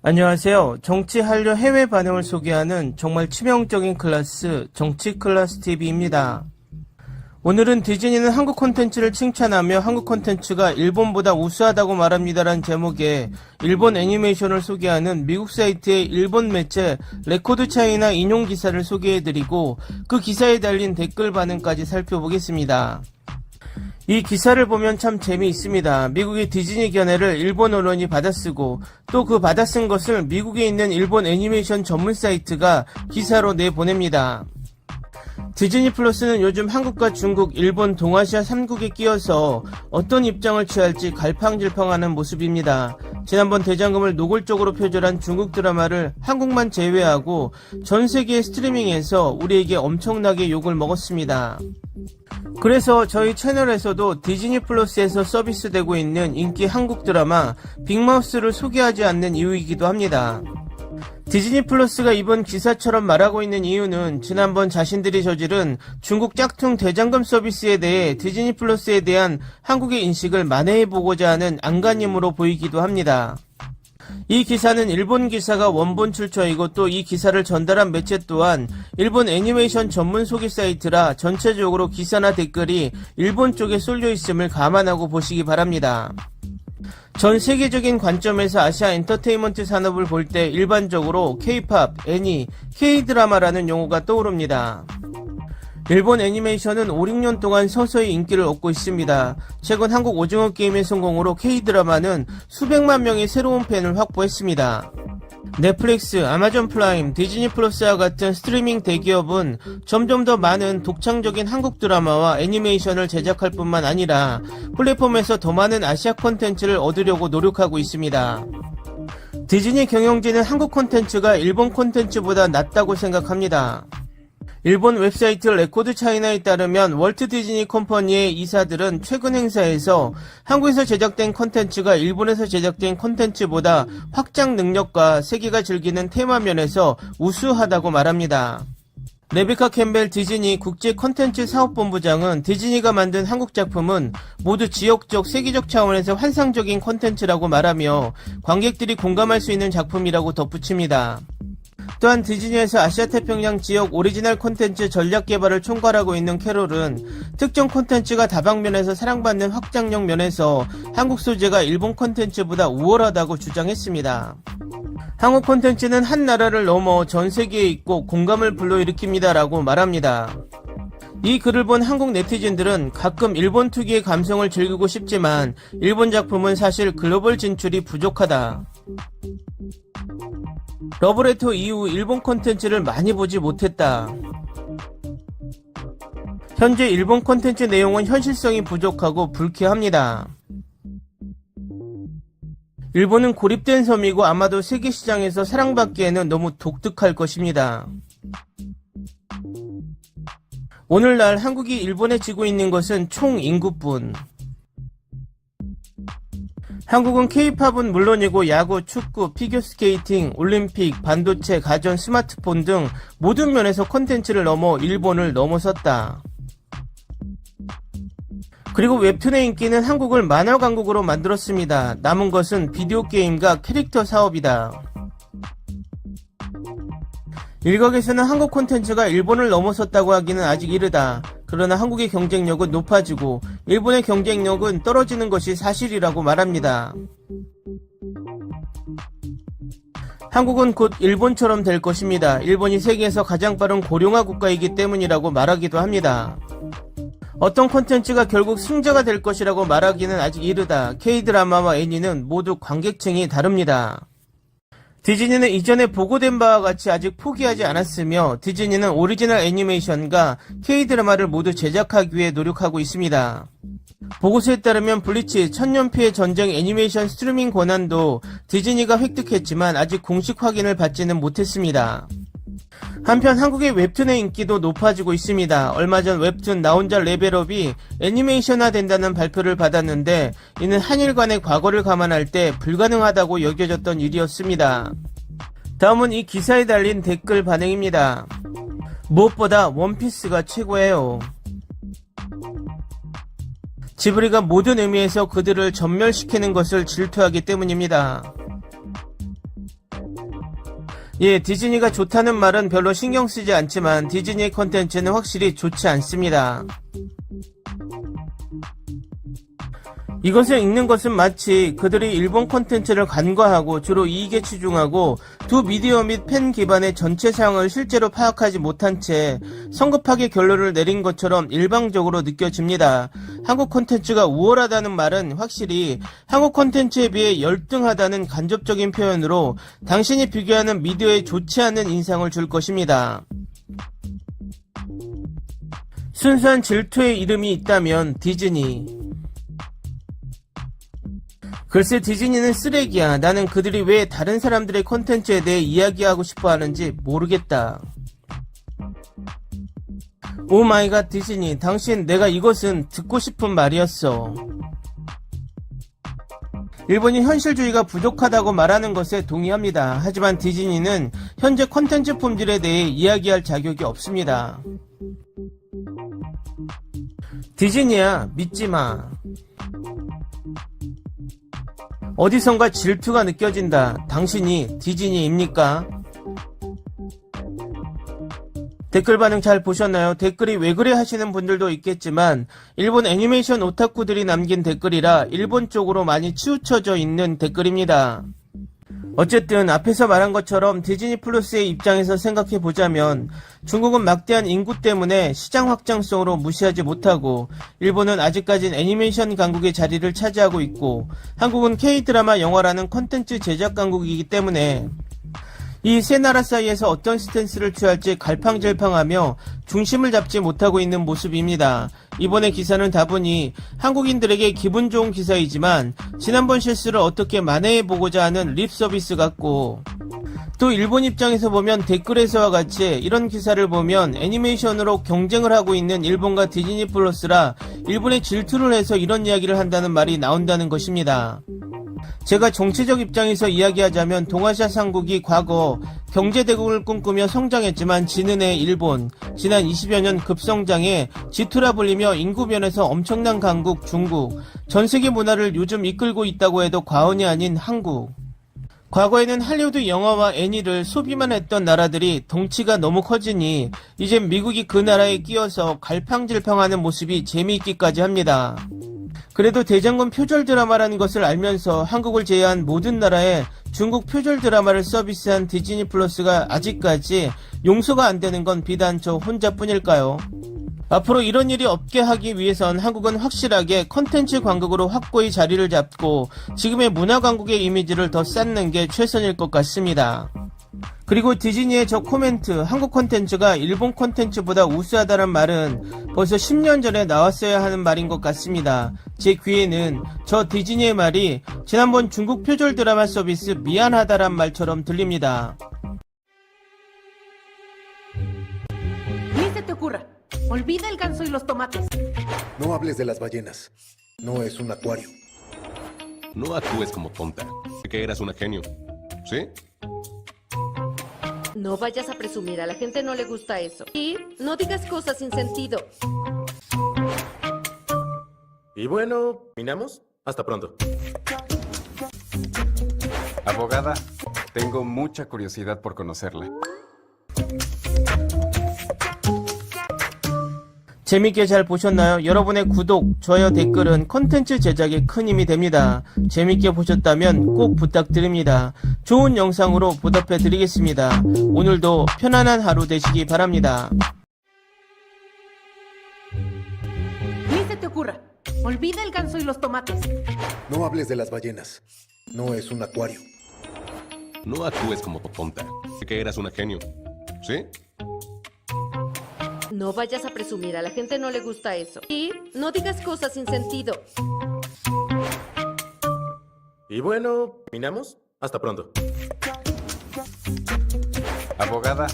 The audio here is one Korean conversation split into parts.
안녕하세요. 정치 한류 해외 반응을 소개하는 정말 치명적인 클래스, 정치 클래스 TV입니다. 오늘은 디즈니는 한국 콘텐츠를 칭찬하며 한국 콘텐츠가 일본보다 우수하다고 말합니다라는 제목의 일본 애니메이션을 소개하는 미국 사이트의 일본 매체 레코드 차이나 인용 기사를 소개해드리고 그 기사에 달린 댓글 반응까지 살펴보겠습니다. 이 기사를 보면 참 재미있습니다. 미국의 디즈니 견해를 일본 언론이 받아쓰고 또 그 받아쓴 것을 미국에 있는 일본 애니메이션 전문 사이트가 기사로 내보냅니다. 디즈니 플러스는 요즘 한국과 중국, 일본, 동아시아 3국에 끼어서 어떤 입장을 취할지 갈팡질팡하는 모습입니다. 지난번 대장금을 노골적으로 표절한 중국 드라마를 한국만 제외하고 전 세계 스트리밍에서 우리에게 엄청나게 욕을 먹었습니다. 그래서 저희 채널에서도 디즈니 플러스에서 서비스되고 있는 인기 한국 드라마 빅마우스를 소개하지 않는 이유이기도 합니다. 디즈니 플러스가 이번 기사처럼 말하고 있는 이유는 지난번 자신들이 저지른 중국 짝퉁 대장금 서비스에 대해 디즈니 플러스에 대한 한국의 인식을 만회해보고자 하는 안간힘으로 보이기도 합니다. 이 기사는 일본 기사가 원본 출처이고 또 이 기사를 전달한 매체 또한 일본 애니메이션 전문 소개 사이트라 전체적으로 기사나 댓글이 일본 쪽에 쏠려 있음을 감안하고 보시기 바랍니다. 전 세계적인 관점에서 아시아 엔터테인먼트 산업을 볼 때 일반적으로 K-팝, 애니, K-드라마라는 용어가 떠오릅니다. 일본 애니메이션은 5, 6년 동안 서서히 인기를 얻고 있습니다. 최근 한국 오징어 게임의 성공으로 K-드라마는 수백만 명의 새로운 팬을 확보했습니다. 넷플릭스, 아마존 프라임, 디즈니 플러스와 같은 스트리밍 대기업은 점점 더 많은 독창적인 한국 드라마와 애니메이션을 제작할 뿐만 아니라 플랫폼에서 더 많은 아시아 콘텐츠를 얻으려고 노력하고 있습니다. 디즈니 경영진은 한국 콘텐츠가 일본 콘텐츠보다 낫다고 생각합니다. 일본 웹사이트 레코드 차이나에 따르면 월트 디즈니 컴퍼니의 이사들은 최근 행사에서 한국에서 제작된 콘텐츠가 일본에서 제작된 콘텐츠보다 확장 능력과 세계가 즐기는 테마 면에서 우수하다고 말합니다. 레베카 캠벨 디즈니 국제 콘텐츠 사업본부장은 디즈니가 만든 한국 작품은 모두 지역적, 세계적 차원에서 환상적인 콘텐츠라고 말하며 관객들이 공감할 수 있는 작품이라고 덧붙입니다. 또한 디즈니에서 아시아 태평양 지역 오리지널 콘텐츠 전략 개발을 총괄하고 있는 캐롤은 특정 콘텐츠가 다방면에서 사랑받는 확장력 면에서 한국 소재가 일본 콘텐츠보다 우월하다고 주장했습니다. 한국 콘텐츠는 한 나라를 넘어 전 세계에 있고 공감을 불러일으킵니다 라고 말합니다. 이 글을 본 한국 네티즌들은 가끔 일본 특유의 감성을 즐기고 싶지만 일본 작품은 사실 글로벌 진출이 부족하다. 러브레터 이후 일본 콘텐츠를 많이 보지 못했다. 현재 일본 콘텐츠 내용은 현실성이 부족하고 불쾌합니다. 일본은 고립된 섬이고 아마도 세계 시장에서 사랑받기에는 너무 독특할 것입니다. 오늘날 한국이 일본에 지고 있는 것은 총 인구뿐. 한국은 K-팝은 물론이고 야구, 축구, 피겨스케이팅, 올림픽, 반도체, 가전, 스마트폰 등 모든 면에서 콘텐츠를 넘어 일본을 넘어섰다. 그리고 웹툰의 인기는 한국을 만화 강국으로 만들었습니다. 남은 것은 비디오 게임과 캐릭터 사업이다. 일각에서는 한국 콘텐츠가 일본을 넘어섰다고 하기는 아직 이르다. 그러나 한국의 경쟁력은 높아지고 일본의 경쟁력은 떨어지는 것이 사실이라고 말합니다. 한국은 곧 일본처럼 될 것입니다. 일본이 세계에서 가장 빠른 고령화 국가이기 때문이라고 말하기도 합니다. 어떤 콘텐츠가 결국 승자가 될 것이라고 말하기는 아직 이르다. K-드라마와 애니는 모두 관객층이 다릅니다. 디즈니는 이전에 보고된 바와 같이 아직 포기하지 않았으며 디즈니는 오리지널 애니메이션과 K-드라마를 모두 제작하기 위해 노력하고 있습니다. 보고서에 따르면 블리치 천년피해 전쟁 애니메이션 스트리밍 권한도 디즈니가 획득했지만 아직 공식 확인을 받지는 못했습니다. 한편 한국의 웹툰의 인기도 높아지고 있습니다. 얼마 전 웹툰 나 혼자 레벨업이 애니메이션화 된다는 발표를 받았는데 이는 한일 간의 과거를 감안할 때 불가능하다고 여겨졌던 일이었습니다. 다음은 이 기사에 달린 댓글 반응입니다. 무엇보다 원피스가 최고예요. 지브리가 모든 의미에서 그들을 전멸시키는 것을 질투하기 때문입니다. 예, 디즈니가 좋다는 말은 별로 신경 쓰지 않지만 디즈니의 콘텐츠는 확실히 좋지 않습니다. 이것을 읽는 것은 마치 그들이 일본 콘텐츠를 간과하고 주로 이익에 치중하고 두 미디어 및 팬 기반의 전체 상황을 실제로 파악하지 못한 채 성급하게 결론을 내린 것처럼 일방적으로 느껴집니다. 한국 콘텐츠가 우월하다는 말은 확실히 한국 콘텐츠에 비해 열등하다는 간접적인 표현으로 당신이 비교하는 미디어에 좋지 않은 인상을 줄 것입니다. 순수한 질투의 이름이 있다면 디즈니. 글쎄 디즈니는 쓰레기야. 나는 그들이 왜 다른 사람들의 콘텐츠에 대해 이야기하고 싶어 하는지 모르겠다. 오 마이 갓 디즈니, 당신 내가 이것은 듣고 싶은 말이었어. 일본이 현실주의가 부족하다고 말하는 것에 동의합니다. 하지만 디즈니는 현재 콘텐츠 품질에 대해 이야기할 자격이 없습니다. 디즈니야, 믿지마. 어디선가 질투가 느껴진다. 당신이 디즈니입니까? 댓글 반응 잘 보셨나요? 댓글이 왜 그래 하시는 분들도 있겠지만 일본 애니메이션 오타쿠들이 남긴 댓글이라 일본 쪽으로 많이 치우쳐져 있는 댓글입니다. 어쨌든 앞에서 말한 것처럼 디즈니 플러스의 입장에서 생각해보자면 중국은 막대한 인구 때문에 시장 확장성으로 무시하지 못하고 일본은 아직까진 애니메이션 강국의 자리를 차지하고 있고 한국은 K-드라마 영화라는 콘텐츠 제작 강국이기 때문에 이 세 나라 사이에서 어떤 스탠스를 취할지 갈팡질팡하며 중심을 잡지 못하고 있는 모습입니다. 이번의 기사는 다분히 한국인들에게 기분 좋은 기사이지만 지난번 실수를 어떻게 만회해보고자 하는 립 서비스 같고 또 일본 입장에서 보면 댓글에서와 같이 이런 기사를 보면 애니메이션으로 경쟁을 하고 있는 일본과 디즈니 플러스라 일본에 질투를 해서 이런 이야기를 한다는 말이 나온다는 것입니다. 제가 정치적 입장에서 이야기하자면 동아시아 상국이 과거 경제대국을 꿈꾸며 성장했지만 지는 해 일본, 지난 20여 년 급성장에 G2라 불리며 인구 면에서 엄청난 강국 중국, 전세계 문화를 요즘 이끌고 있다고 해도 과언이 아닌 한국. 과거에는 할리우드 영화와 애니를 소비만 했던 나라들이 덩치가 너무 커지니 이젠 미국이 그 나라에 끼어서 갈팡질팡하는 모습이 재미있기까지 합니다. 그래도 대장금 표절 드라마라는 것을 알면서 한국을 제외한 모든 나라에 중국 표절 드라마를 서비스한 디즈니 플러스가 아직까지 용서가 안 되는 건 비단 저 혼자뿐일까요? 앞으로 이런 일이 없게 하기 위해선 한국은 확실하게 컨텐츠 강국으로 확고히 자리를 잡고 지금의 문화 강국의 이미지를 더 쌓는 게 최선일 것 같습니다. 그리고 디즈니의 저 코멘트, 한국 콘텐츠가 일본 콘텐츠보다 우수하다는 말은 벌써 10년 전에 나왔어야 하는 말인 것 같습니다. 제 귀에는 저 디즈니의 말이 지난번 중국 표절 드라마 서비스 미안하다란 말처럼 들립니다. Ni se te ocurra. Olvida el ganso y los tomates. No hables de las ballenas. No es un acuario. No actúes como tonta. Que eras una genio. ¿Sí? No vayas a presumir, a la gente no le gusta eso. Y no digas cosas sin sentido. Y bueno, ¿terminamos? Hasta pronto. Abogada, tengo mucha curiosidad por conocerla. 재밌게 잘 보셨나요? 여러분의 구독, 좋아요, 댓글은 콘텐츠 제작에 큰 힘이 됩니다. 재밌게 보셨다면 꼭 부탁드립니다. 좋은 영상으로 보답해 드리겠습니다. 오늘도 편안한 하루 되시기 바랍니다. Ni se te ocurra. Olvida el ganso y los tomates. No hables de las ballenas. No es un acuario. No actúes como tonta. Que eras una genio. ¿Sí? No vayas a presumir, a la gente no le gusta eso. Y no digas cosas sin sentido. Y bueno, ¿terminamos? Hasta pronto. Abogada,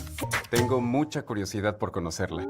tengo mucha curiosidad por conocerla.